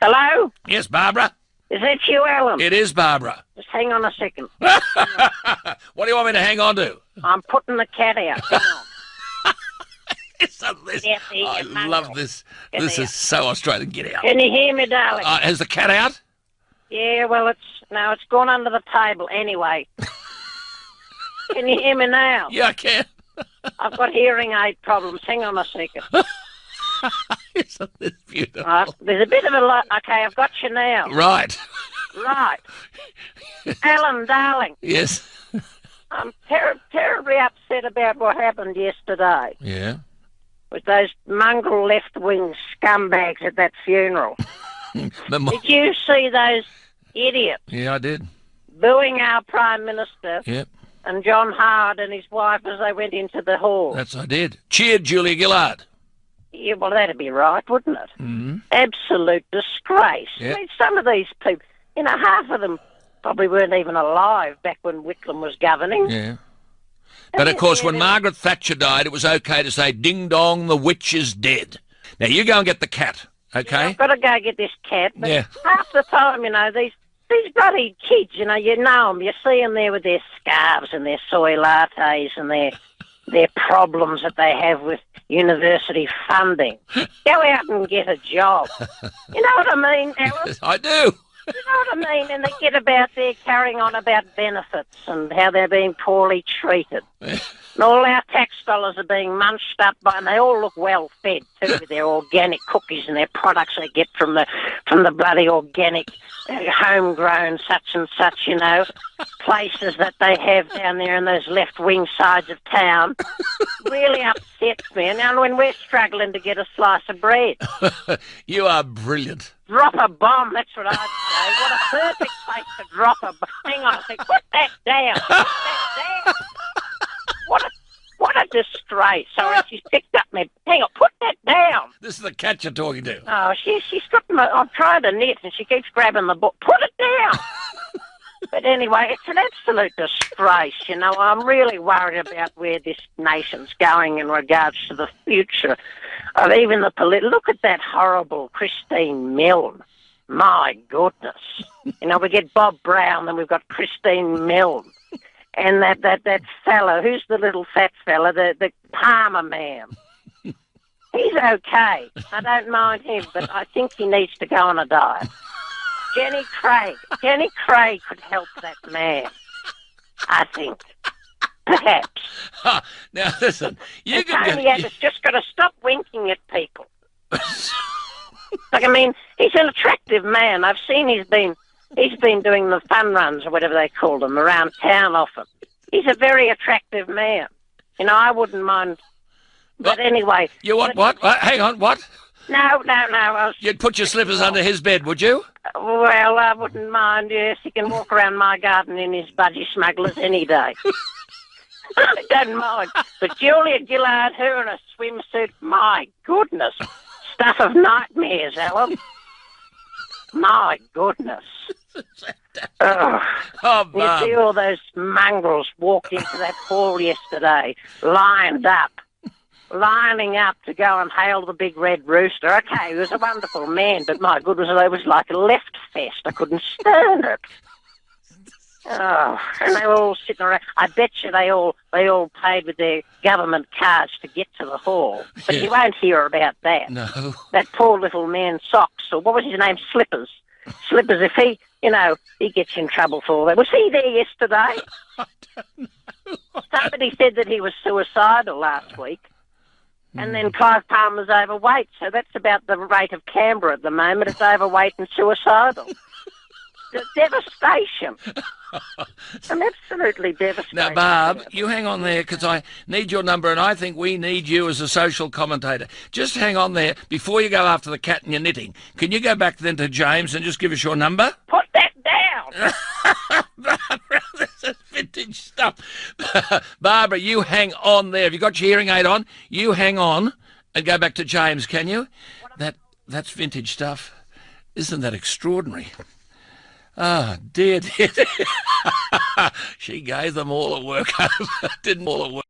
Hello? Yes, Barbara? Is that you, Alan? It is, Barbara. Just hang on a second. What do you want me to hang on to? I'm putting the cat out. Hang on. I love this. This is so Australian. Get out. Can you hear me, darling? Has the cat out? Yeah, well, it's gone under the table anyway. Can you hear me now? Yeah, I can. I've got hearing aid problems. Hang on a second. Isn't this beautiful? There's a bit of a okay, I've got you now. Right. Right. Alan, darling. Yes. I'm terribly upset about what happened yesterday Yeah. with those mongrel left-wing scumbags at that funeral. Did you see those idiots? Yeah, I did. Booing our Prime Minister Yep. and John Howard and his wife as they went into the hall? I did. Cheered Julia Gillard. Yeah, well, that'd be right, wouldn't it? Mm-hmm. Absolute disgrace. Yep. I mean, some of these people, half of them probably weren't even alive back when Whitlam was governing. Yeah. But, of course, when Margaret Thatcher died, it was okay to say, ding-dong, the witch is dead. Now, you go and get the cat, okay? Yeah, I've got to go get this cat. But Yeah. half the time, these bloody kids, you know them. You see them there with their scarves and their soy lattes and their problems that they have with university funding. Go out and get a job. You know what I mean, Alan? I do. You know what I mean? And they get about there carrying on about benefits and how they're being poorly treated. And all our tax dollars are being munched up by, and they all look well fed too, with their organic cookies and their products they get from the bloody organic, homegrown such and such, places that they have down there in those left wing sides of town. Really upsets me. And when we're struggling to get a slice of bread. You are brilliant. Drop a bomb, that's what I'd say. What a perfect place to drop a bomb. Hang on a second. Put that down. Put that down. What a disgrace. Sorry, she's picked up me. Hang on, put that down. This is the cat you're talking to. Oh, she's got my... I'm trying to knit and she keeps grabbing the book. Put it down. But anyway, it's an absolute disgrace, I'm really worried about where this nation's going in regards to the future of even the Look at that horrible Christine Milne. My goodness. We get Bob Brown, then we've got Christine Milne. And that fella, who's the little fat fella, the Palmer man. He's okay. I don't mind him, but I think he needs to go on a diet. Jenny Craig could help that man, I think. Perhaps. Now, listen, you can Tony Abbott's just got to stop winking at people. He's an attractive man. I've seen he's been doing the fun runs or whatever they call them around town often. He's a very attractive man. I wouldn't mind. But anyway. You want what? Hang on, what? No. You'd put your slippers under his bed, would you? Well, I wouldn't mind, yes. He can walk around my garden in his budgie smugglers any day. I don't mind. But Julia Gillard, her in a swimsuit, my goodness. Stuff of nightmares, Alan. My goodness. Oh, you see all those mongrels walk into that hall yesterday, lining up to go and hail the big red rooster. Okay, he was a wonderful man, but my goodness, it was like a left fest. I couldn't stand it. Oh, and they were all sitting around. I bet you they all paid with their government cards to get to the hall. But you won't hear about that. No. That poor little man, Socks, or what was his name, Slippers. Slippers, if he, he gets in trouble for all that. Was he there yesterday? I don't know. Somebody said that he was suicidal last week. And then Clive Palmer's overweight, so that's about the rate of Canberra at the moment. It's overweight and suicidal. The devastation. I'm absolutely devastated. Now, Barb, you hang on there because I need your number and I think we need you as a social commentator. Just hang on there before you go after the cat and your knitting. Can you go back then to James and just give us your number? Put that down! Barbara, this is vintage stuff. Barbara, you hang on there. Have you got your hearing aid on? You hang on and go back to James, can you? That's vintage stuff. Isn't that extraordinary? Ah, dear. She gave them all a work over. Didn't all a work.